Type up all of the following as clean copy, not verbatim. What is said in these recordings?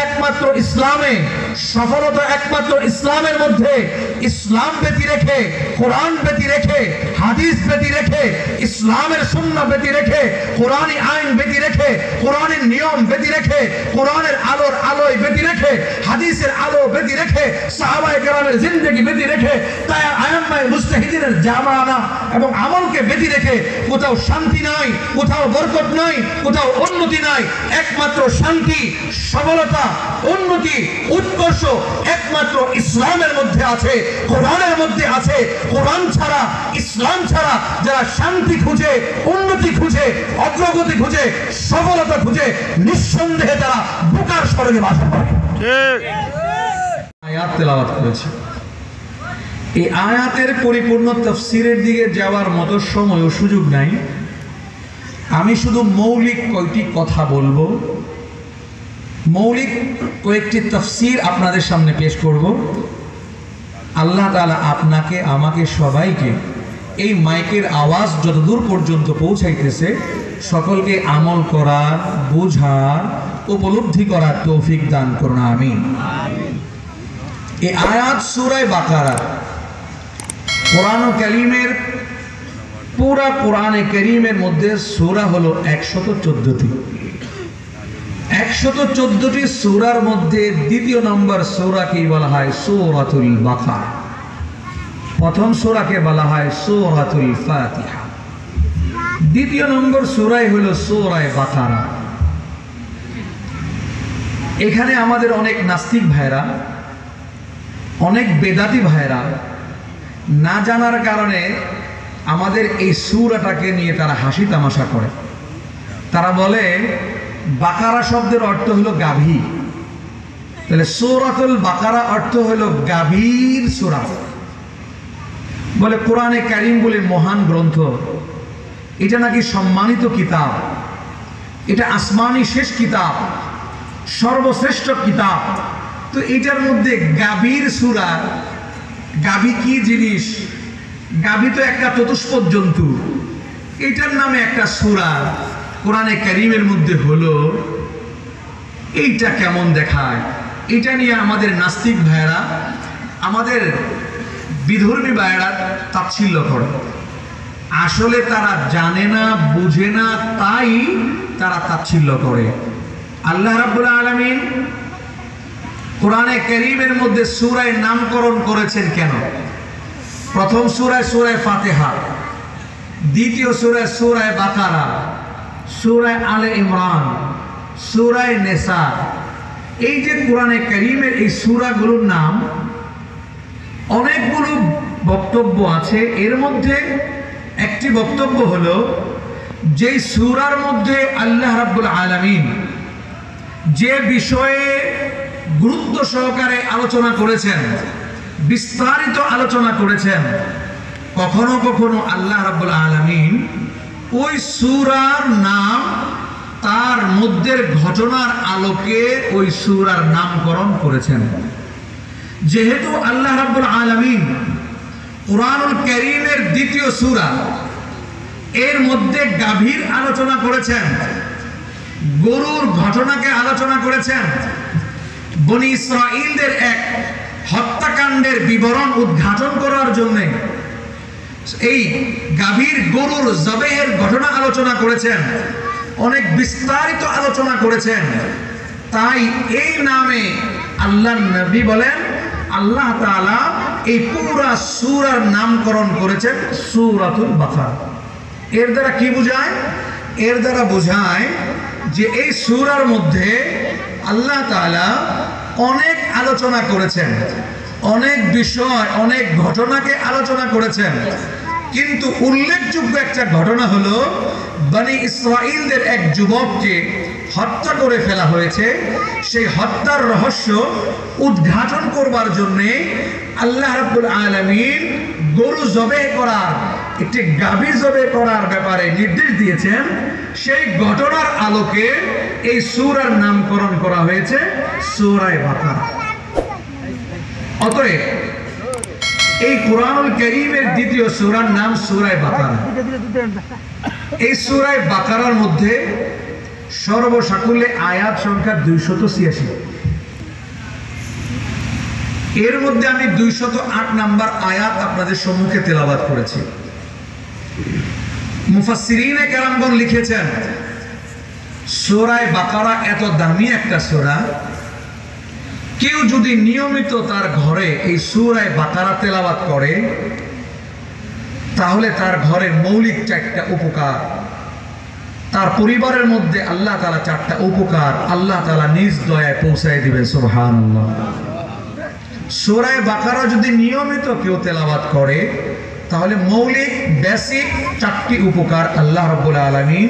একমাত্র ইসলামে, সফলতা একমাত্র ইসলামের মধ্যে। ইসলাম ব্যতি রেখে, কোরআন ব্যতি রেখে, হাদিস ব্যতি রেখে, ইসলামের সুন্নাহ ব্যতি রেখে, কোরআনী আইন ব্যতি রেখে, কোরআনের নিয়ম ব্যতি রেখে, কোরআনের আলোর আলোয় ব্যতি রেখে, হাদিসের আলো ব্যতি রেখে, সাহাবায়ে কেরামের জিন্দেগি ব্যতি রেখে, তাই আইম্মায়ে মুজতাহিদিনের জামানা এবং আমলকে ব্যতি রেখে কোথাও শান্তি নাই, কোথাও বরকত নাই, কোথাও উন্নতি নাই। একমাত্র শান্তি, সফলতা, উন্নতি, উৎকর্ষ একমাত্র ইসলামের মধ্যে আছে, কোরআনের মধ্যে আছে। কোরআন ছাড়া, ইসলাম ছাড়া যারা শান্তি খুঁজে, উন্নতি খুঁজে, অগ্রগতি খুঁজে, সফলতা খুঁজে, নিঃসন্দেহে তারা বোকার স্বর্গে বাস করে। আয়াত তেলাওয়াত করেছে। এই আয়াতের পরিপূর্ণ তাফসীরের দিকে যাওয়ার মতো সময় ও সুযোগ নাই। আমি শুধু মৌলিক কয়েকটি কথা বলবো, মৌলিক কয়েকটি তাফসীর আপনাদের সামনে পেশ করব। আল্লাহ তাআলা আপনাকে, আমাকে, সবাইকে এই মাইকের আওয়াজ যতদূর পর্যন্ত পৌঁছাইতেছে সকলকে আমল করার, বোঝার, উপলব্ধি করার তৌফিক দান করুন, আমিন। এই আয়াত সূরা বাকারা, কোরআন কারীমের পুরা কোরআনে কারীমের মধ্যে সূরা হলো 114টি। 114টি সূরার মধ্যে দ্বিতীয় নম্বর সূরাকে বলা হয় সূরাতুল বাকারা। প্রথম সূরাকে বলা হয় সূরাতুল ফাতিহা। দ্বিতীয় নম্বর সূরাই হলো সূরা বাকারা। এখানে আমাদের অনেক নাস্তিক ভাইরা, অনেক বেদাতি ভাইরা না জানার কারণে আমাদের এই সূরাটাকে নিয়ে তারা হাসি তামাশা করে। তারা বলে বাকারা শব্দের অর্থ হলো গাভী, তাহলে সূরাতুল বাকারা অর্থ হলো গাভীর সূরা। বলে কোরআনে কারীম বলে মহান গ্রন্থ, এটা নাকি সম্মানিত কিতাব, এটা আসমানি শেষ কিতাব, সর্বশ্রেষ্ঠ কিতাব। তো এটার মধ্যে গাভীর সূরা, গাভী কি জিনিস? গাভী তো একটা চতুষ্পদ জন্তু, এটার নামে একটা সূরা কোরআনে কারীমের মধ্যে হলো, এইটা কেমন দেখায়? এটা নিয়ে আমাদের নাস্তিক ভাইরা, আমাদের বিধর্মী ভাইরা তাচ্ছিল্য করে। আসলে তারা জানে না, বুঝে না, তাই তারা তাচ্ছিল্য করে। আল্লাহ রাব্বুল আলামিন কোরআনে কারীমের মধ্যে সূরার নামকরণ করেছেন কেন? প্রথম সূরায় সূরা ফাতিহা, দ্বিতীয় সূরায় সূরা বাকারা, সূরা আলে ইমরান, সূরা নিসা। এই যে কোরআনে কারীমের এই সূরাগুলোর নাম, অনেকগুলো বক্তব্য আছে। এর মধ্যে একটি বক্তব্য হলো যে সূরার মধ্যে আল্লাহ রাব্বুল আলামিন যে বিষয়ে গুরুত্ব সহকারে আলোচনা করেছেন, বিস্তারিত আলোচনা করেছেন, কখনো কখনো আল্লাহ রাব্বুল আলামিন ওই সূরার নাম তার মধ্যের ঘটনার আলোকে ওই সূরার নামকরণ করেছেন। যেহেতু আল্লাহ রাব্বুল আলামিন কোরআনুল কারীমের দ্বিতীয় সূরা, এর মধ্যে গাভীর আলোচনা করেছেন, গরুর ঘটনাকে আলোচনা করেছেন, বনি ইসরাঈলদের এক হত্যাকাণ্ডের বিবরণ উদ্ঘাটন করার জন্য এই গাভীর, গরুর জবেহের ঘটনা আলোচনা করেছেন, অনেক বিস্তারিত আলোচনা করেছেন। তাই এই নামে আল্লাহর নবী বলেন আল্লাহ তাআলা এই পুরা সূরার নামকরণ করেছেন সূরাতুল বাকারা। এর দ্বারা কি বোঝায়? এর দ্বারা বোঝায় যে এই সূরার মধ্যে আল্লাহ তাআলা অনেক আলোচনা করেছেন, অনেক বিষয়, অনেক ঘটনাকে আলোচনা করেছেন। কিন্তু উল্লেখযোগ্য একটা ঘটনা হলো বনি ইসরাঈলদের এক যুবককে হত্যা করে ফেলা হয়েছে। সেই হত্যার রহস্য উদ্ঘাটন করবার জন্য আল্লাহ রাব্বুল আলামিন গরু জবেহ করার, একটি গাভী জবেহ করার ব্যাপারে নির্দেশ দিয়েছেন। সেই ঘটনার আলোকে এই সূরার নামকরণ করা হয়েছে সূরা বাকারা। অতএব এই কোরআনুল কারীমের দ্বিতীয় সূরার নাম সূরা বাকারা। এই সূরা বাকারার মধ্যে সর্বসাকুল্যে আয়াত সংখ্যা 286। এর মধ্যে আমি 208 নাম্বার আয়াত আপনাদের সম্মুখে তেলাওয়াত করেছি। মুফাসসিরিনে কেরামগণ লিখেছেন, সূরা বাকারা এত দামি একটা সূরা, কেউ যদি নিয়মিত তার ঘরে এই সূরা বাকারা তেলাওয়াত করে তাহলে তার ঘরে মৌলিক 4টা উপকার, তার পরিবারের মধ্যে আল্লাহ তাআলা 4টা উপকার আল্লাহ তাআলা নিজ দয়ায় পৌঁছায় দিবেন। সুবহানাল্লাহ। সূরা বাকারা যদি নিয়মিত কেউ তেলাওয়াত করে তাহলে মৌলিক বেসিক 4টি উপকার আল্লাহ রাব্বুল আলামিন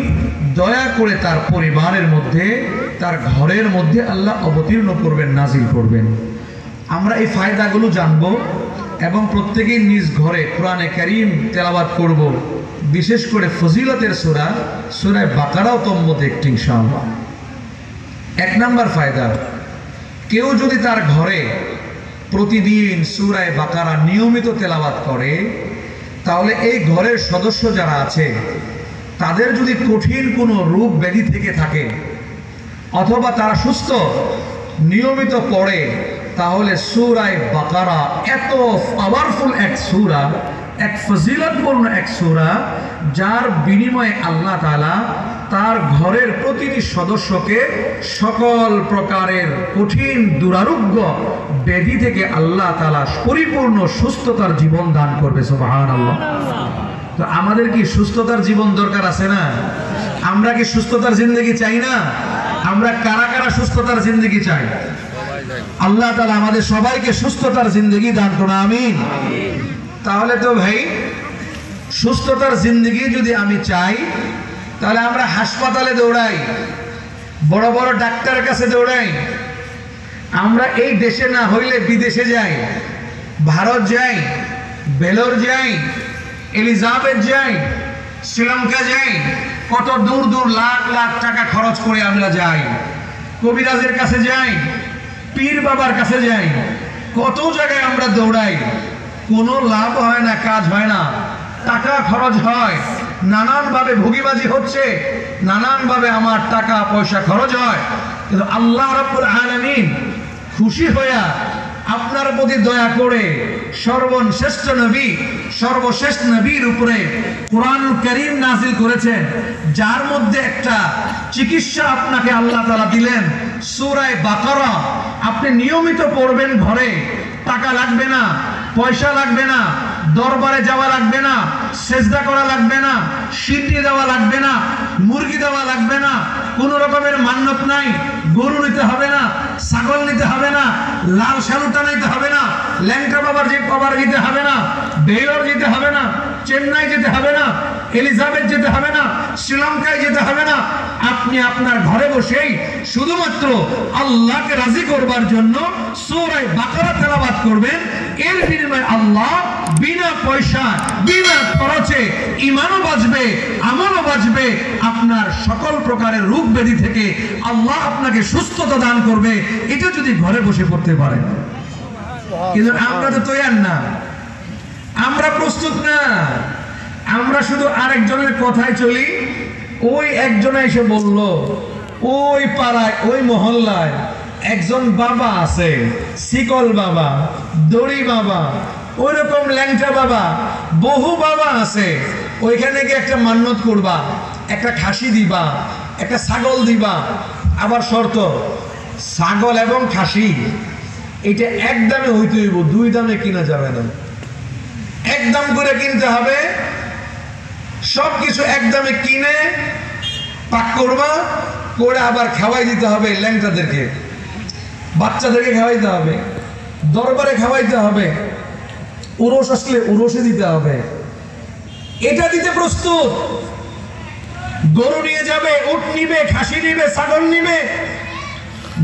দয়া করে তার পরিবারের মধ্যে, তার ঘরের মধ্যে আল্লাহ অবতীর্ণ করবেন, নাজিল করবেন। আমরা এই ফায়দাগুলো জানবো এবং প্রত্যেকেই নিজ ঘরে কোরআনে কারীম তেলাওয়াত করব। বিশেষ করে ফজিলতের সূরা সূরা বাকারাও তন্মধ্যে একটি ইনশাআল্লাহ। 1 নাম্বার ফায়দা, কেউ যদি তার ঘরে প্রতিদিন সূরা বাকারা নিয়মিত তেলাওয়াত করে তাহলে এই ঘরের সদস্য যারা আছে তাদের যদি কঠিন কোনো রোগ ব্যাধি থেকে থাকে অথবা তারা সুস্থ নিয়মিত পড়ে তাহলে সূরা বাকারা এত পাওয়ারফুল এক সূরা, এক ফজিলতপূর্ণ এক সূরা, যার বিনিময়ে আল্লাহ তাআলা তার ঘরের প্রতিটি সদস্যকে সকল প্রকারের কঠিন দুরারোগ্য ব্যাধি থেকে আল্লাহ তাআলা পরিপূর্ণ সুস্থতার জীবন দান করবে। সুবহানাল্লাহ। তো আমাদের কি সুস্থতার জীবন দরকার আছে না? আমরা কি সুস্থতার জিন্দেগি চাই না? আমরা কারা কারা সুস্থতার জিন্দেগি চাই? আল্লাহ তাআলা আমাদের সবাইকে সুস্থতার জিন্দেগি দান করুন, আমিন। তাহলে তো ভাই সুস্থতার জিন্দেগি যদি আমি চাই তাহলে আমরা হাসপাতালে দৌড়াই, বড় বড় ডাক্তারের কাছে দৌড়াই। আমরা এই দেশে না হইলে বিদেশে যাই, ভারত যাই, বেলোর যাই, এলিজাবেথ যাই, শ্রীলঙ্কা যাই, কত দূর দূর লাখ লাখ টাকা খরচ করে আমরা যাই। কবিরাজের কাছে যাই, পীর বাবার কাছে যাই, কত জায়গায় আমরা দৌড়াই, কোনো লাভ হয় না, কাজ হয় না, টাকা খরচ হয়, নানানভাবে ভোগীবাজি হচ্ছে, নানানভাবে আমার টাকা পয়সা খরচ হয়। কিন্তু আল্লাহ রাব্বুল আলামিন খুশি হইয়া আপনার প্রতি দয়া করে সর্বশ্রেষ্ঠ নবী, সর্বশেষ নবীর উপরে কোরআনুল কারীম নাজিল করেছেন, যার মধ্যে একটা চিকিৎসা আপনাকে আল্লাহ তাআলা দিলেন, সূরা বাকারা। আপনি নিয়মিত পড়বেন ঘরে, টাকা লাগবে না, পয়সা লাগবে না, দরবারে যাওয়া লাগবে না, সেজদা করা লাগবে না, সিটি দেওয়া লাগবে না, মুরগি দেওয়া লাগবে না, কোনো রকমের মান্যত নাই, গরু নিতে হবে না, ছাগল নিতে হবে না, লাল শালু টানাইতে হবে না, ল্যাংটা বাবার যে পাবার যেতে হবে না, বেলোর যেতে হবে না, চেন্নাই যেতে হবে না, এলিজাবেথ যেতে হবে না, শ্রীলঙ্কায় যেতে হবে না। আপনি আপনার ঘরে বসেই শুধুমাত্র আল্লাহকে রাজি করবার জন্য সূরা বাকারা তেলাওয়াত করবেন। এর বিনিময়ে আল্লাহ বিনা পয়সা, বিনা খরচে ঈমানও বাঁচবে, আমলও বাঁচবে, আপনার সকল প্রকারের রোগ ব্যাধি থেকে আল্লাহ আপনাকে সুস্থতা দান করবে। এটা যদি ঘরে বসে পড়তে পারেন। কিন্তু আমরা তো তৈয়ার না, আমরা প্রস্তুত না, আমরা শুধু আরেকজনের কথায় চলি। ওই একজন এসে বলল, ওই পাড়ায়, ওই মহল্লায় একজন বাবা আছে, শিকল বাবা, দড়ি বাবা, ওই রকম ল্যাংটা বাবা, বহু বাবা আছে, ওইখানে গিয়ে একটা মান্যত করবা, একটা খাসি দিবা, একটা ছাগল দিবা। আবার শর্ত, ছাগল এবং খাসি এটা এক দামে হইতে হইব, 2 দামে কিনা যাবে না, এক দাম করে কিনতে হবে। সবকিছু এক দামে কিনে পাক করবা, করে আবার খাওয়াই দিতে হবে ল্যাংটাদেরকে, বাচ্চাদেরকে খাওয়াইতে হবে, দরবারে খাওয়াইতে হবে, উরস আসলে উরসে দিতে হবে। এটা দিতে প্রস্তুত। গরু নিয়ে যাবে, উট নিবে, খাসি নিবে, ছাগল নিবে,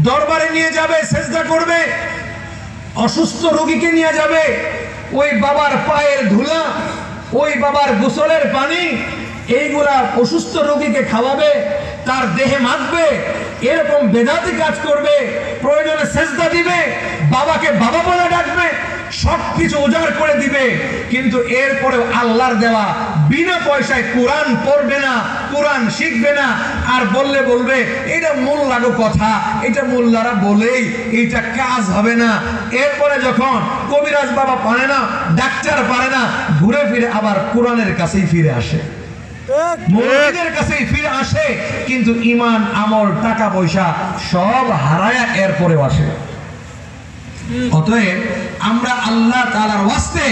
দরবারে নিয়ে যাবে, সেজদা করবে। অসুস্থ রোগীকে নিয়ে যাবে, ওই বাবার পায়ের ধুলা, ওই বাবার গোসলের পানি, এইগুলা অসুস্থ রোগীকে খাওয়াবে, তার দেহে মাখবে, এরকম বেদাতি কাজ করবে, প্রয়োজনে সেজদা দিবে, বাবাকে বাবা বলে ডাকবে, সবকিছু উজাড় করে দিবে। কিন্তু এরপরেও আল্লাহর দেওয়া বিনা পয়সায় কোরআন পড়বে না, কোরআন শিখবে না, আর বলবে এটা মোল্লারও কথা, এটা মোল্লারা বলেই এইটা কাজ হবে না। এরপরে যখন কবিরাজ বাবা পারে না, ডাক্তার পারে না, ঘুরে ফিরে আবার কোরআনের কাছেই ফিরে আসে, মুরিদের কাছেই ফিরে আসে, কিন্তু ঈমান, আমল, টাকা পয়সা সব হারায়া এরপরেও আসে। অতএব আমরা আল্লাহ তাআলার ওয়াস্তে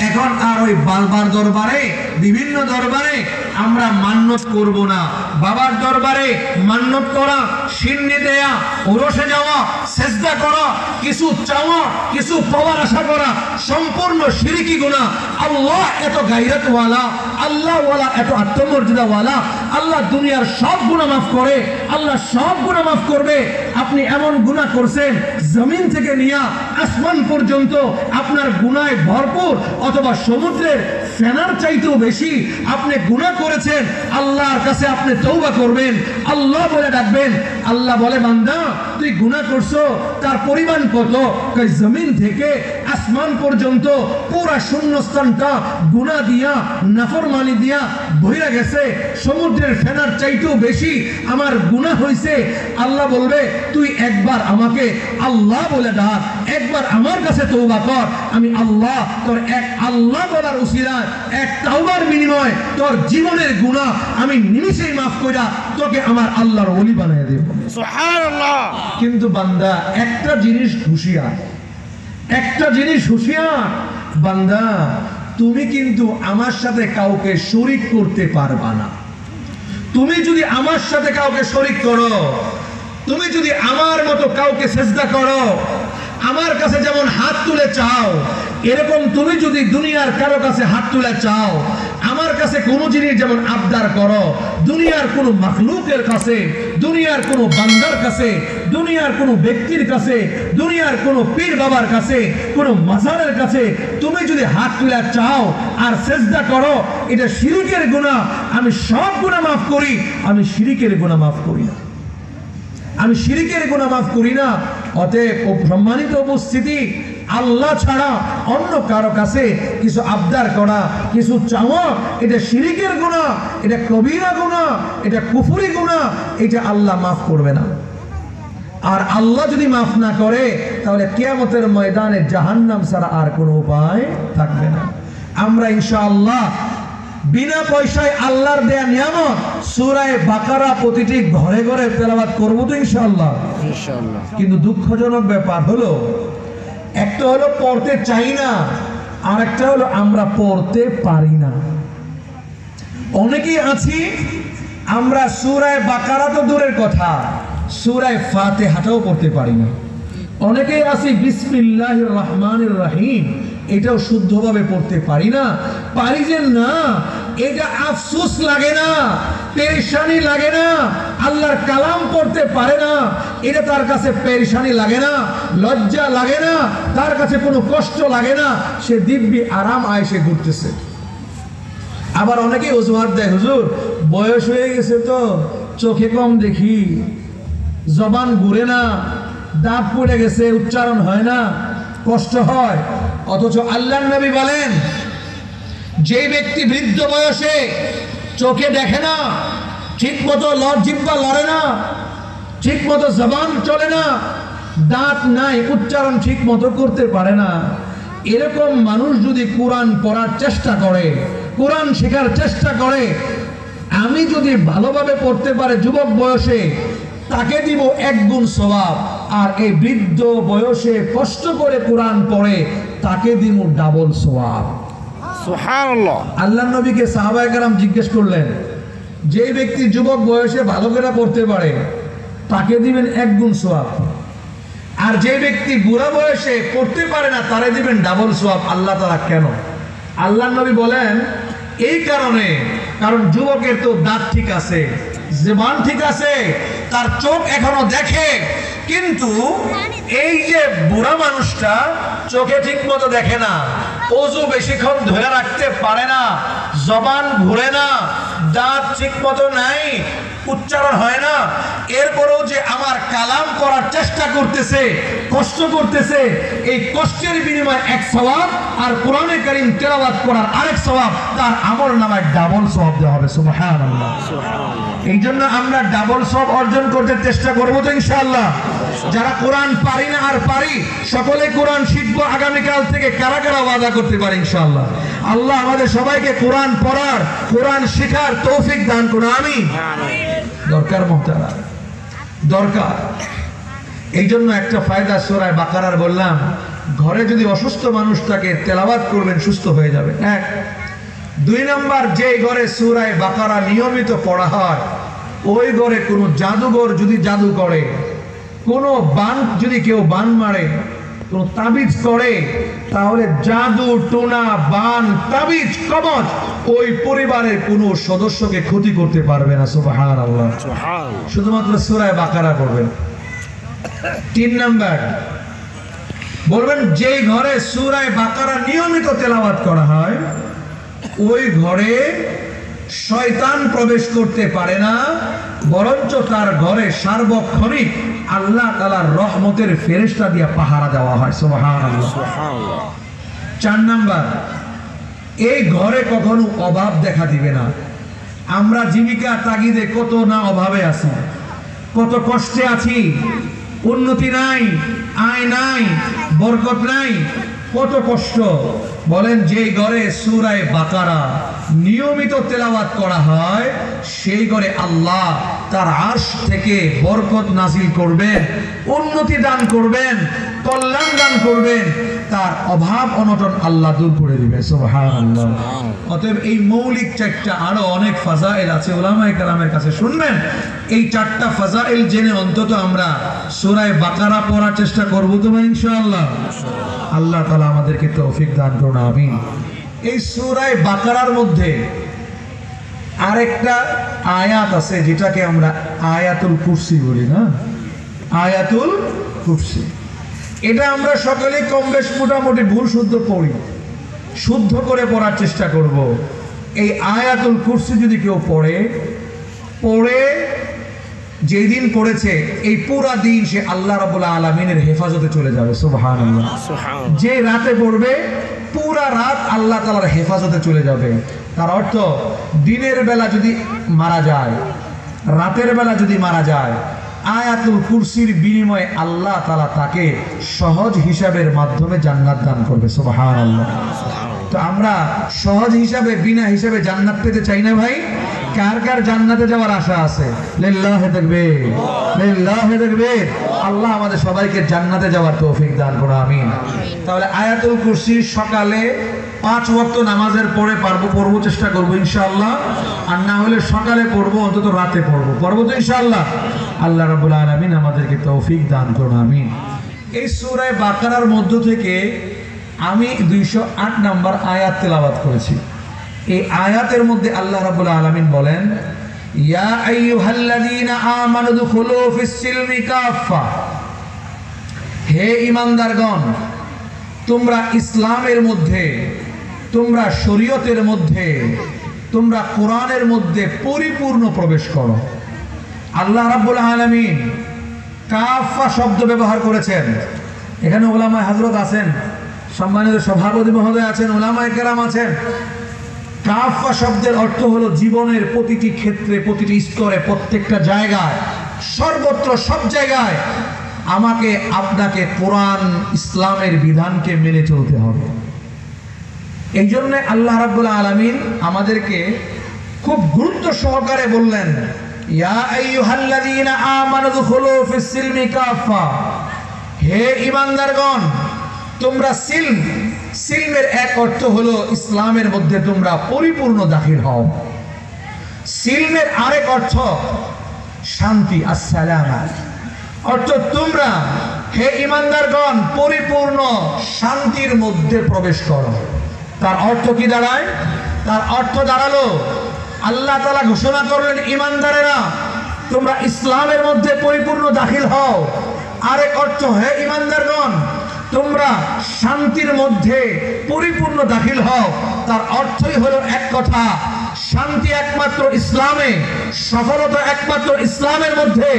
এখন আর ওই বারবার দরবারে, বিভিন্ন দরবারে আমরা মান্নত করব না। বাবার দরবারে মান্নত করা, সিন্নি দেয়া, ওরসে যাওয়া, সেজদা করা, কিছু চাওয়া, কিছু পাওয়ার আশা করা সম্পূর্ণ শিরকি গুনাহ। আল্লাহ এত গায়রতওয়ালা, আল্লাহওয়ালা এত আত্মমর্যাদাওয়ালা, আল্লাহ দুনিয়ার সব গুনাহ মাফ করে, আল্লাহ সব গুনাহ মাফ করবে। আপনি এমন গুনাহ করছেন জমিন থেকে নিয়ে আসমান পর্যন্ত আপনার গুনায় ভরপুর, অথবা সমুদ্রের ফেনার চাইতেও বেশি আপনি গুনাহ করেছেন। আল্লাহর কাছে আপনি তওবা করবেন, আল্লাহ বলে ডাকবেন। আল্লাহ বলে, বান্দা তুই গুনাহ করছো, তার পরিমাণ কত? কই জমিন থেকে আসমান পর্যন্ত পুরা শূন্যস্থানটা গুনাহ দিয়া, নাফরমানি দিয়া ভইরা গেছে, সমুদ্রের ফেনার চাইতেও বেশি আমার গুনাহ হইছে। আল্লাহ বলবে, তুই একবার আমাকে আল্লাহ বলে ডাক, একবার আমার কাছে তওবা কর, আমি আল্লাহ তোর এক আল্লাহ বলার উসিলায়, এক তাওবার বিনিময়ে তোর জীবনের গুনাহ আমি নিমিষেই মাফ কইরা তোকে আমার আল্লাহর ওলি বানায় দেব। সুবহানাল্লাহ। কিন্তু বান্দা একটা জিনিস হুঁশিয়ার, একটা জিনিস হুঁশিয়ার, বান্দা তুমি কিন্তু আমার সাথে কাউকে শরীক করতে পারবা না। তুমি যদি আমার সাথে কাউকে শরীক করো, তুমি যদি আমার মতো কাউকে সেজদা করো, আমার কাছে যেমন হাত তুলে চাও, এরকম তুমি যদি দুনিয়ার কারো কাছে হাত তুলে চাও, আমার কাছে কোনো জিনিস যেমন আবদার করো, দুনিয়ার কোনো মাখলুকের কাছে, দুনিয়ার কোনো বান্দার কাছে, দুনিয়ার কোনো ব্যক্তির কাছে, দুনিয়ার কোনো পীর বাবার কাছে, কোনো মাজারের কাছে তুমি যদি হাত তুলে চাও আর সেজদা করো, এটা শিরকের গুনাহ। আমি সব গুনাহ মাফ করি, আমি শিরকের গুনাহ মাফ করি না, আমি শিরকের গুনাহ মাফ করি না। অতএব সম্মানিত উপস্থিতি, আল্লাহ ছাড়া অন্য কারো কাছে কিছু আবদার করা, কিছু চাওয়া, এটা শিরকের গুনাহ, এটা কবিরা গুনাহ, এটা কুফরি গুনাহ, এটা আল্লাহ মাফ করবে না। আর আল্লাহ যদি মাফ না করে, তাহলে কিয়ামতের ময়দানে জাহান্নাম ছাড়া আর কোনো উপায় থাকবে না। আমরা ইনশাআল্লাহ বিনা পয়সায় আল্লাহর দেয়া নিয়ামত সূরা বাকারা প্রতিটি ঘরে ঘরে তেলাওয়াত করব তো ইনশাআল্লাহ, ইনশাআল্লাহ। কিন্তু দুঃখজনক ব্যাপার হলো, একটা হলো পড়তে চাই না, আর একটা হলো আমরা পড়তে পারি না। অনেকেই আছি আমরা সূরা বাকারা তো দূরের কথা, সূরা ফাতিহাটাও পড়তে পারি না। অনেকেই আছি বিসমিল্লাহির রহমানির রহিম এটাও শুদ্ধভাবে পড়তে পারি না। পারি যে না, এটা আফসোস লাগে না, পেরেশানি লাগে না। আল্লাহর কালাম পড়তে পারে না, এটা তার কাছে পেরেশানি লাগে না, লজ্জা লাগে না, তার কাছে কোনো কষ্ট লাগে না, সে দিব্যি আরাম আয়েশে ঘুরতেছে। আবার অনেকেই অজুহাত দেয়, হুজুর বয়স হয়ে গেছে তো চোখে কম দেখি, জবান ঘুরে না, দাঁত পড়ে গেছে, উচ্চারণ হয় না, কষ্ট হয়। অথচ আল্লাহর নবী বলেন, যে ব্যক্তি বৃদ্ধ বয়সে চোখে দেখে না, ঠিক মতো জিহ্বা লড়ে না, ঠিক মতো জবান চলে না, দাঁত নাই, উচ্চারণ ঠিক মতো করতে পারে না, এরকম মানুষ যদি কোরআন পড়ার চেষ্টা করে, কোরআন শেখার চেষ্টা করে, আমি যদি ভালোভাবে পড়তে পারে যুবক বয়সে, তাকে দিব 1 গুণ সওয়াব। আর এই বৃদ্ধ বয়সে কষ্ট করে কোরআন পড়ে, তাকে দিব ডাবল সওয়াব। সুবহানাল্লাহ। আল্লাহর নবীকে সাহাবায়ে কেরাম জিজ্ঞেস করলেন, যে ব্যক্তি যুবক বয়সে ভালো করে পড়তে পারে তাকে দিবেন 1 গুণ সওয়াব, আর যে ব্যক্তি বুড়া বয়সে পড়তে পারে না তারে দিবেন ডাবল সওয়াব। আল্লাহ তাআলা কেন? আল্লাহর নবী বলেন, এই কারণে, কারণ যুবকের তো দাঁত ঠিক আছে, জবান ঠিক আছে, তার চোখ এখনো দেখে, কিন্তু এই যে বুড়া মানুষটা চোখে ঠিক মতো দেখে না, ওযু বেশিক্ষণ ধরে রাখতে পারে না, জবান ঘুরে না, দাঁত ঠিক মতো নাই, উচ্চারণ হয় না, এরপরেও যে আমার কালাম করার চেষ্টা করতেছে, কষ্ট করতেছে, এই কষ্টের বিনিময়ে এক সওয়াব, আর কোরআনে কারীম তেলাওয়াত করার আরেক সওয়াব, তার আমল নামায় ডাবল সওয়াব দেওয়া হবে। সুবহানাল্লাহ। এই জন্য আমরা ডাবল সওয়াব অর্জন করতে চেষ্টা করবো তো ইনশাআল্লাহ। যারা কোরআন পারি না আর পারি, সকলে কোরআন শিখবো আগামীকাল থেকে। কারা কারা ওয়াদা করতে পারে ইনশাআল্লাহ? আল্লাহ আমাদের সবাইকে কোরআন পড়ার, কোরআন শেখার তৌফিক দান করুন, আমিন। দরকার মুহতারাম, দরকার। এই জন্য একটা ফায়দা সূরা বাকারার বললাম, ঘরে যদি অসুস্থ মানুষ থাকে তেলাওয়াত করবেন, সুস্থ হয়ে যাবে। এক। দুই নাম্বার, যে ঘরে সূরা বাকারা নিয়মিত পড়া হয়, ওই ঘরে কোনো জাদুঘর যদি জাদু করে, কোনো বান যদি কেউ বান মারে, কোন তাবিজ করে, তাহলে জাদু টোনা বান তাবিজ কবজ ওই পরিবারের কোনো সদস্যকে ক্ষতি করতে পারবে না। সুবহানাল্লাহ। শুধুমাত্র সূরা বাকারা পড়বেন। তিন নাম্বার বলবেন, যে ঘরে সূরা বাকারা নিয়মিত তেলাওয়াত করা হয়, ওই ঘরে শয়তান প্রবেশ করতে পারে না, বরঞ্চ তার ঘরে সার্বক্ষণিক আল্লাহ তাআলার রহমতের ফেরেশতা দিয়ে পাহারা দেওয়া হয়। সুবহানাল্লাহ। চার নাম্বার, এই ঘরে কখনো অভাব দেখা দিবে না। আমরা জীবিকা তাগিদে কত না অভাবে আছি, কত কষ্টে আছি, উন্নতি নাই, আয় নাই, বরকত নাই, কত কষ্ট। বলেন, যে ঘরে সূরা বাকারা নিয়মিত তেলাওয়াত করা হয়, সেই ঘরে আল্লাহ তার আরশ থেকে বরকত নাজিল করবেন, উন্নতি দান করবেন, কল্যাণ দান করবেন, তার অভাব অনটন আল্লাহ দূর করে দিবেন। সুবহানাল্লাহ। অতএব এই মৌলিক চারটা, আরো অনেক ফাজাইল আছে, উলামায়ে কেরামের কাছে শুনবেন। এই চারটা ফাজাইল জেনে অন্তত আমরা সূরা বাকারা পড়ার চেষ্টা করব তো ইনশাআল্লাহ। আল্লাহ তাআলা আমাদেরকে তৌফিক দান করুন, আমিন। এই সূরা বাকারার মধ্যে আরেকটা আয়াত আছে, যেটাকে আমরা আয়াতুল কুরসি বলি না? আয়াতুল কুরসি। এটা আমরা সকলেই কম বেশ মোটামুটি ভুল শুদ্ধ পড়ি, শুদ্ধ করে পড়ার চেষ্টা করব। এই আয়াতুল কুরসি যদি কেউ পড়ে যেদিন পড়েছে, এই পুরা দিন সে আল্লাহ রাব্বুল আলামিনের হেফাজতে চলে যাবে। সুবহানাল্লাহ। যে রাতে পড়বে, পুরা রাত আল্লাহ তাআলার হেফাজতে চলে যাবে। তার অর্থ, দিনের বেলা যদি মারা যায়, রাতের বেলা যদি মারা যায়, আয়াতুল কুরসির বিনিময়ে আল্লাহ তাআলা তাকে সহজ হিসাবের মাধ্যমে জান্নাত দান করবে। সুবহানাল্লাহ। তো আমরা সহজ হিসাবে, বিনা হিসাবে জান্নাত পেতে চাই না ভাই? কার কার জান্নাতে যাওয়ার আশা আছে? লিল্লাহি তাকবীর, লিল্লাহি তাকবীর। আল্লাহ আমাদের সবাইকে জান্নাতে যাওয়ার তৌফিক দান করুন, আমিন। তাহলে আয়াতুল কুরসি সকালে 5 ওয়াক্ত নামাজের পরে পড়বো, চেষ্টা করবো ইনশাআল্লাহ। আর না হলে সকালে পড়বো, অন্তত রাতে পড়বো তো ইনশাআল্লাহ। আল্লাহ রাব্বুল আলামিন আমাদেরকে তৌফিক দান করুন, আমিন। এই সূরা বাকারার মধ্য থেকে আমি 208 নম্বর আয়াত তেলাওয়াত করেছি। এই আয়াতের মধ্যে আল্লাহ রাব্বুল আলামিন বলেন, ইয়া আইয়ুহাল্লাযীনা আমানু দুখুলু ফিস সিলমি কাফা। হে ঈমানদারগণ, তোমরা ইসলামের মধ্যে, তোমরা শরীয়তের মধ্যে, তোমরা কোরআনের মধ্যে পরিপূর্ণ প্রবেশ করো। আল্লাহ রাব্বুল আলামিন কাফা শব্দ ব্যবহার করেছেন। এখানে উলামায়ে হযরত আছেন, সম্মানিত সভাপতি মহোদয় আছেন, উলামায়ে কেরাম আছেন। কাফা শব্দের অর্থ হলো জীবনের প্রতিটি ক্ষেত্রে, প্রতিটি স্তরে, প্রত্যেকটা জায়গায়, সর্বত্র, সব জায়গায় আমাকে আপনাকে কোরআন ইসলামের বিধানকে মেনে চলতে হবে। এই জন্য আল্লাহ রাব্বুল আলামিন আমাদেরকে খুব গুরুত্ব সহকারে বললেন, ইয়া আইয়ুহাল্লাযীনা আমানু দুখুলু ফিস সিলমি কাফা। হে ঈমানদারগণ, তোমরা সিলমের এক অর্থ হলো ইসলামের মধ্যে তোমরা পরিপূর্ণ দাখিল হও। সিলমের আরেক অর্থ শান্তি, আসসালামা। অর্থ তোমরা, হে ঈমানদারগণ, পরিপূর্ণ শান্তির মধ্যে প্রবেশ করো। তার অর্থ কি দাঁড়ায়? তার অর্থ দাঁড়ালো, আল্লাহ তাআলা ঘোষণা করলেন, ঈমানদারেরা তোমরা ইসলামের মধ্যে পরিপূর্ণ দাখিল হও। আরেক অর্থ, হে ঈমানদারগণ, তোমরা শান্তির মধ্যে পরিপূর্ণ দাখিল হও। তার অর্থই হলো এক কথা, শান্তি একমাত্র ইসলামে, সফলতা একমাত্র ইসলামের মধ্যে।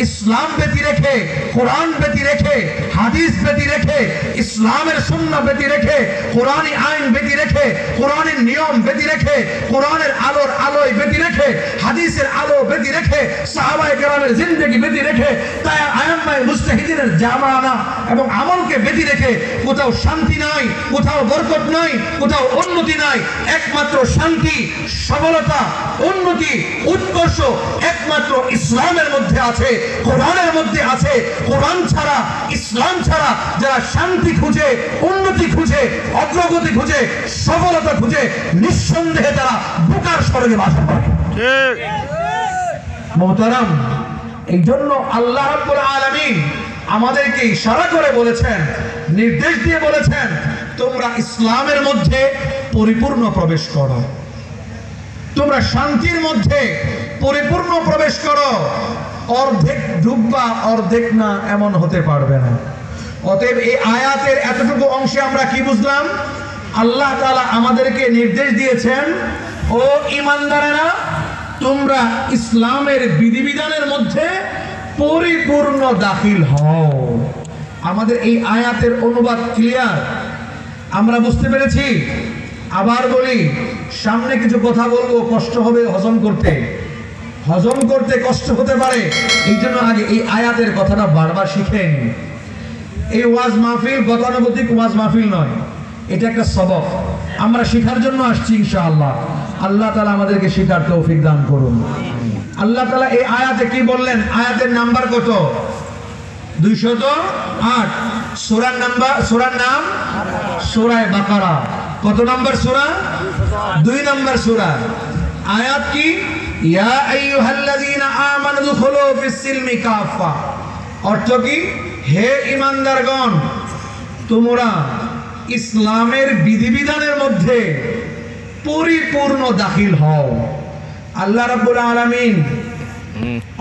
ইসলাম ব্যতি রেখে, কোরআন ব্যতি রেখে, হাদিস ব্যতি রেখে, ইসলামের সুন্নাহ ব্যতি রেখে, কোরআনী আইন ব্যতি রেখে, কোরআনের নিয়ম ব্যতি রেখে, কোরআনের আলোর আলোয় ব্যতি রেখে, হাদিসের আলো ব্যতি রেখে, সাহাবায়ে কেরামের জিন্দেগি ব্যতি রেখে, তাই আইম্মায়ে মুজতাহিদিনের জামানা এবং আমলকে ব্যতি রেখে কোথাও শান্তি নাই, কোথাও বরকত নাই, কোথাও উন্নতি নাই। একমাত্র শান্তি, সফলতা, উন্নতি, উৎকর্ষ একমাত্র ইসলামের মধ্যে আছে, কোরআনের মধ্যে আছে। কোরআন ছাড়া, ইসলাম ছাড়া যারা শান্তি খুঁজে, উন্নতি খুঁজে, অগ্রগতি খুঁজে, সফলতা খুঁজে, নিঃসন্দেহে তারা বোকার স্বর্গে বাস করে। ঠিক মোহতারাম, এই জন্য আল্লাহ রাব্বুল আলামিন আমাদেরকে ইশারা করে বলেছেন, নির্দেশ দিয়ে বলেছেন, তোমরা ইসলামের মধ্যে পরিপূর্ণ প্রবেশ করো, তোমরা শান্তির মধ্যে পরিপূর্ণ প্রবেশ করো। অর্ধেক ঢুকবা, অর্ধেক না, এমন হতে পারবে না। অতএব এই আয়াতের এতটুকু অংশে আমরা কি বুঝলাম? আল্লাহ তাআলা আমাদেরকে নির্দেশ দিয়েছেন, ও ঈমানদারেরা, তোমরা ইসলামের বিধিবিধানের মধ্যে পরিপূর্ণ দাখিল হও। আমাদের এই আয়াতের অনুবাদ ক্লিয়ার? আমরা বুঝতে পেরেছি? আবার বলি, সামনে কিছু কথা বলবো, কষ্ট হবে হজম করতে, হজম করতে কষ্ট হতে পারে। এই জন্য আগে এই আয়াতের কথাটা বারবার শিখে নিই। এই ওয়াজ মাহফিল গতানুগতিক ওয়াজ মাহফিল নয়, এটা একটা সবক। আমরা শেখার জন্য আসছি ইনশাআল্লাহ। আল্লাহ তাআলা আমাদেরকে শেখার তৌফিক দান করুন। আল্লাহ তাআলা এই আয়াতে কি বললেন? আয়াতের নাম্বার কত? 208। সূরার নাম্বার, সূরার নাম সূরা বাকারা। কত নাম্বার সূরা? 2 নাম্বার সূরা। আয়াত কি? ইয়া আইয়ুহাল্লাযীনা আমানু দুখুলু ফিস-সিলমি কাফা। অর্থ কি? হে ঈমানদারগণ, তোমরা ইসলামের বিধিবিধানের মধ্যে পরিপূর্ণ দাখিল হও। আল্লাহ রাব্বুল আলামিন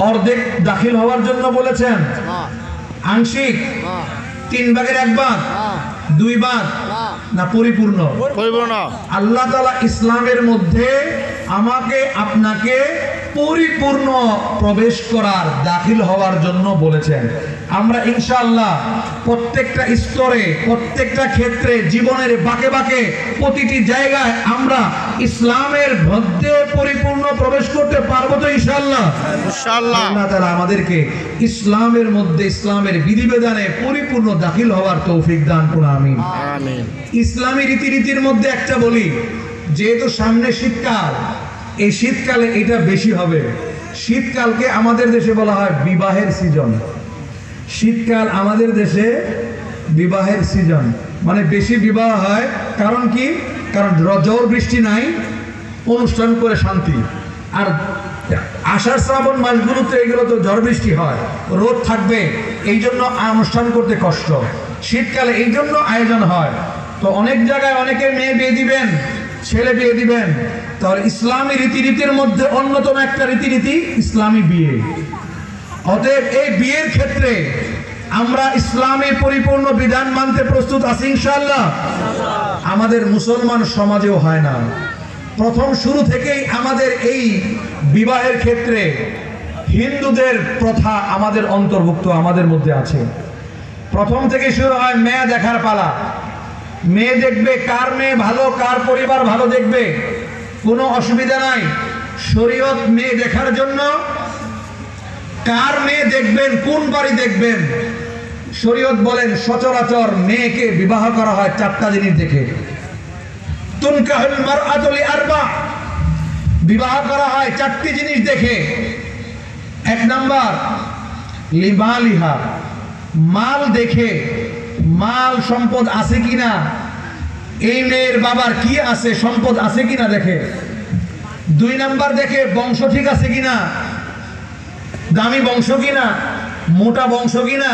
অর্ধেক দাখিল হওয়ার জন্য বলেছেন? আংশিক? 3 ভাগের 1 ভাগ? 2 ভাগ? না পরিপূর্ণ? পরিপূর্ণ। আল্লাহ তাআলা ইসলামের মধ্যে আমাকে আপনাকে পরিপূর্ণ প্রবেশ করার, দাখিল হওয়ার জন্য বলেছেন। আমরা ইনশাআল্লাহ প্রত্যেকটা স্তরে, প্রত্যেকটা ক্ষেত্রে, জীবনের বাঁকে বাঁকে, প্রতিটি জায়গায় আমরা ইসলামের মধ্যে পরিপূর্ণ প্রবেশ করতে পারবো তো ইনশাআল্লাহ? ইনশাআল্লাহ। আল্লাহ তাআলা আমাদেরকে ইসলামের মধ্যে, ইসলামের বিধিবিধানে পরিপূর্ণ দাখিল হওয়ার তৌফিক দান করুন। আমিন আমিন। ইসলামী রীতিনীতির মধ্যে একটা বলি, যেহেতু সামনে শীতকাল, এই শীতকালে এটা বেশি হবে। শীতকালকে আমাদের দেশে বলা হয় বিবাহের সিজন। শীতকাল আমাদের দেশে বিবাহের সিজন, মানে বেশি বিবাহ হয়। কারণ কি? কারণ ঝড় বৃষ্টি নাই, অনুষ্ঠান করে শান্তি। আর আষাঢ় শ্রাবণ মাসগুলোতে এগুলো তো ঝড় বৃষ্টি হয়, রোদ থাকবে, এই জন্য অনুষ্ঠান করতে কষ্ট। শীতকালে এই জন্য আয়োজন হয়। তো অনেক জায়গায় অনেকে মেয়ে বিয়ে দিবেন, ছেলে বিয়ে দিবেন, তাহলে ইসলামী রীতিনীতির মধ্যে অন্যতম একটা রীতিনীতি ইসলামী বিয়ে। অতএব এই বিয়ের ক্ষেত্রে আমরা ইসলামী পরিপূর্ণ বিধান মানতে প্রস্তুত আছি ইনশাআল্লাহ। আমাদের মুসলমান সমাজেও হয় না। প্রথম শুরু থেকেই আমাদের এই বিবাহের ক্ষেত্রে হিন্দুদের প্রথা আমাদের অন্তর্ভুক্ত, আমাদের মধ্যে আছে। প্রথম থেকে শুরু হয় মেয়ে দেখার পালা। মেয়ে দেখবে, কার মেয়ে ভালো, কার পরিবার ভালো দেখবে, কোনো অসুবিধা নাই। শরীয়ত মেয়ে দেখার জন্য কার মেয়ে দেখবেন, কোন বাড়ি দেখবেন, শরীয়ত বলেন সচরাচর মেয়েকে বিবাহ করা হয় 4টা জিনিস দেখে। তুনকাহুল মারআতু লিআরবা, বিবাহ করা হয় 4টি জিনিস দেখে। 1 নাম্বার লিমালিহা, মাল দেখে, মাল সম্পদ আছে কিনা, এই মেয়ের বাবার কি আছে, সম্পদ আছে কিনা দেখে। 2 নাম্বার দেখে বংশ ঠিক আছে কিনা, দামি বংশ কিনা, মোটা বংশ কিনা,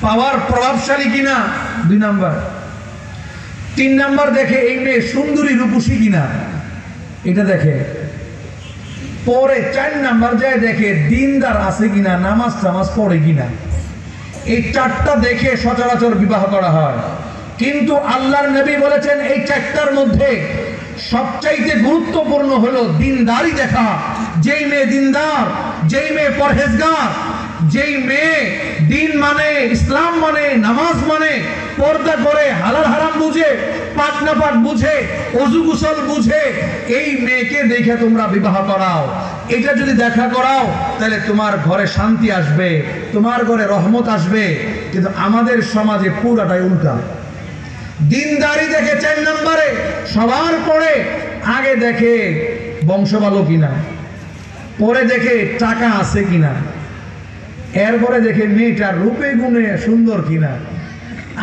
পাওয়ার প্রভাবশালী কিনা, 2 নাম্বার। 3 নাম্বার দেখে এই মেয়ে সুন্দরী রূপসী কিনা, এটা দেখে। পরে 4 নাম্বার যায় দেখে দিনদার আছে কিনা, নামাজ টামাজ পড়ে কিনা। এই 4টা দেখে সচরাচর বিবাহ করা হয়। কিন্তু আল্লাহর নবী বলেছেন এই 4টার মধ্যে সবচাইতে গুরুত্বপূর্ণ হলো দিনদারি দেখা। যেই মেয়ে দিনদার, যেই মেয়ে পরহেজগার, যেই মেয়ে দিন মানে, ইসলাম মানে, নামাজ মানে, পর্দা করে, হালাল হারাম বুঝে, পাক না পাক বুঝে, ওযু গোসল বুঝে, এই মেয়েকে দেখে তোমরা বিবাহ করাও। এটা যদি দেখা করাও তাহলে তোমার ঘরে শান্তি আসবে, তোমার ঘরে রহমত আসবে। কিন্তু আমাদের সমাজে পুরাটাই উল্টা। দিনদারি দেখে 4 নম্বরে, সবার পরে আগে দেখে বংশ ভালো কিনা, পরে দেখে টাকা আছে কিনা, এরপরে দেখে মেয়েটার রূপে গুণে সুন্দর কিনা,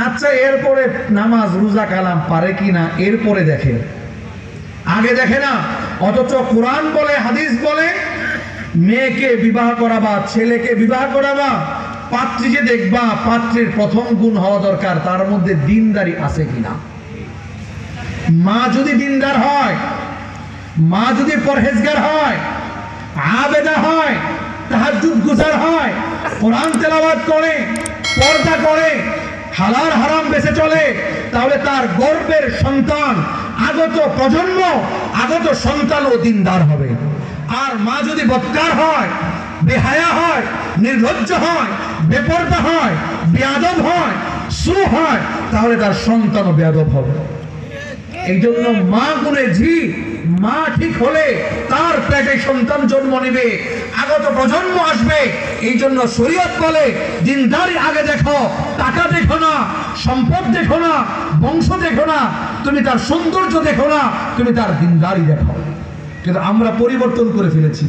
আচ্ছা এরপরে নামাজ রোজা কালাম পারে কিনা, এরপরে দেখে, আগে দেখে না। অথচ কোরআন বলে, হাদিস বলে, মেয়েকে বিবাহ করাবা, ছেলেকে বিবাহ করাবা, পাত্রী যে দেখবা, পাত্রের প্রথম গুণ হওয়া দরকার তার মধ্যে দিনদারি আছে কিনা। মা যদি দিনদার হয়, মা যদি পরহেজগার হয়, আবেদা হয়, তাহাজ্জুদ গুজার হয়, কোরআন তেলাওয়াত করে, পর্দা করে, হালাল হারাম বেঁচে চলে, তাহলে তার গর্ভের সন্তান, আগত প্রজন্ম, আগত সন্তানও দিনদার হবে। আর মা যদি বদকার হয়, বেহায়া হয়, নির্লজ্জ হয়, বেপরদা হয়, বেয়াদব হয়, সু হয়, তাহলে তার সন্তানও বেয়াদব হবে। এই জন্য মা গুণে ঝি, মা ঠিক হলে তার পেটে সন্তান জন্ম নেবে, আগত প্রজন্ম আসবে। এই জন্য শরীয়ত বলে দিনদারি আগে দেখো, টাকা দেখো না, সম্পদ দেখো না, বংশ দেখো না, তুমি তার সৌন্দর্য দেখো না, তুমি তার দিনদারি দেখো। কিন্তু আমরা পরিবর্তন করে ফেলেছি।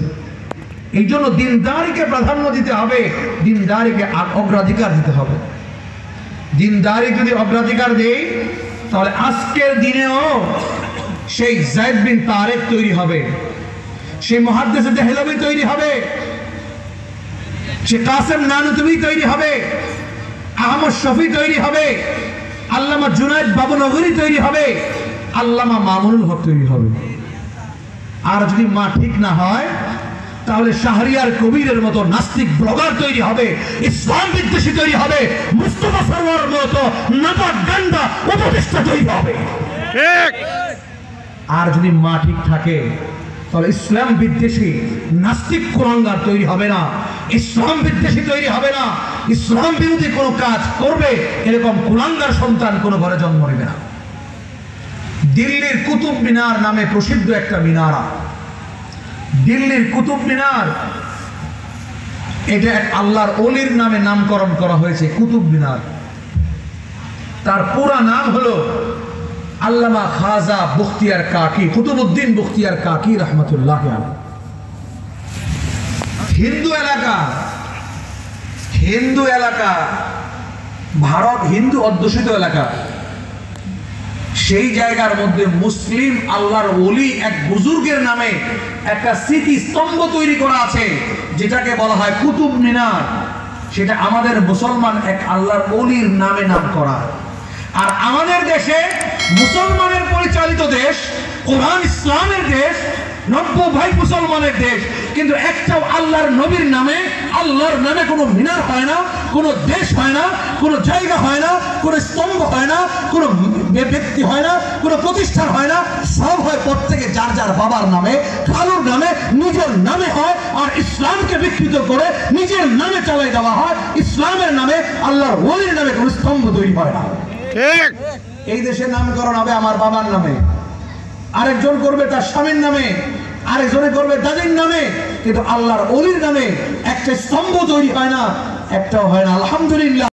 এই জন্য দিনদারিকে প্রাধান্য দিতে হবে, দিনদারিকে অগ্রাধিকার দিতে হবে। দিনদারি যদি অগ্রাধিকার দেই তাহলে আজকের দিনেও সেই যায়েদ বিন তারেক তৈরি হবে, সেই মুহাদ্দিস দেহলভী তৈরি হবে, সে কাসেম নানুতুবি তৈরি হবে, আহমদ শফি তৈরি হবে, আল্লামা জুনায়েদ বাবুনগরী তৈরি হবে, আল্লামা মামুনুল হক তৈরি হবে। আর যদি মা ঠিক না হয় তাহলে শাহরিয়ার কবিরের মতো নাস্তিক ব্লগার তৈরি হবে, ইসলাম বিদ্বেষী তৈরি হবে, মুস্তাফা সরওয়ার মতো নাপাক গান্ডা উপদেষ্টা তৈরি হবে। আর যদি মা ঠিক থাকে তাহলে ইসলাম বিদ্বেষী নাস্তিক কুলাঙ্গার তৈরি হবে না, ইসলাম বিদ্বেষী তৈরি হবে না, ইসলাম বিরোধী কোনো কাজ করবে এরকম কুলাঙ্গার সন্তান কোনো ঘরে জন্ম নেবে না। দিল্লির কুতুব মিনার নামে প্রসিদ্ধ একটা মিনারা, দিল্লির কুতুব মিনার, এটা এক আল্লাহর ওলির নামে নামকরণ করা হয়েছে কুতুব মিনার। তার পুরা নাম হলো আল্লামা খাজা বখতিয়ার কাকি, কুতুবউদ্দিন বখতিয়ার কাকি রহমতুল্লাহ আলাইহি। হিন্দু এলাকা, ভারত হিন্দু অধ্যুষিত এলাকা, সেই জায়গার মধ্যে মুসলিম আল্লাহর ওলি এক বুজুর্গের নামে একটা স্মৃতি স্তম্ভ তৈরি করা আছে, যেটাকে বলা হয় কুতুব মিনার। সেটা আমাদের মুসলমান এক আল্লাহর ওলির নামে নাম করা। আর আমাদের দেশে মুসলমানের পরিচালিত দেশ, কোরআন ইসলামের দেশ, 90 ভাই মুসলমানের দেশ, কিন্তু একটাও আল্লাহর নবীর নামে, আল্লাহর নামে কোনো মিনার হয় না, কোনো দেশ হয় না, কোনো জায়গা হয় না, কোনো স্তম্ভ হয় না, কোনো ব্যক্তি হয় না, কোনো প্রতিষ্ঠান হয় না। সব হয় প্রত্যেকে যার যার বাবার নামে, কালুর নামে, নিজের নামে হয়। আর ইসলামকে বিকৃত করে নিজের নামে চালাই দেওয়া হয়। ইসলামের নামে, আল্লাহর ওলির নামে কোনো স্তম্ভ তৈরি হয় না। এই দেশে নামকরণ হবে আমার বাবার নামে, আরেকজন করবে তার স্বামীর নামে, আরেকজনে করবে দাদির নামে, কিন্তু আল্লাহর ওলির নামে একটা স্তম্ভ তৈরি হয় না, একটাও হয় না। আলহামদুলিল্লাহ।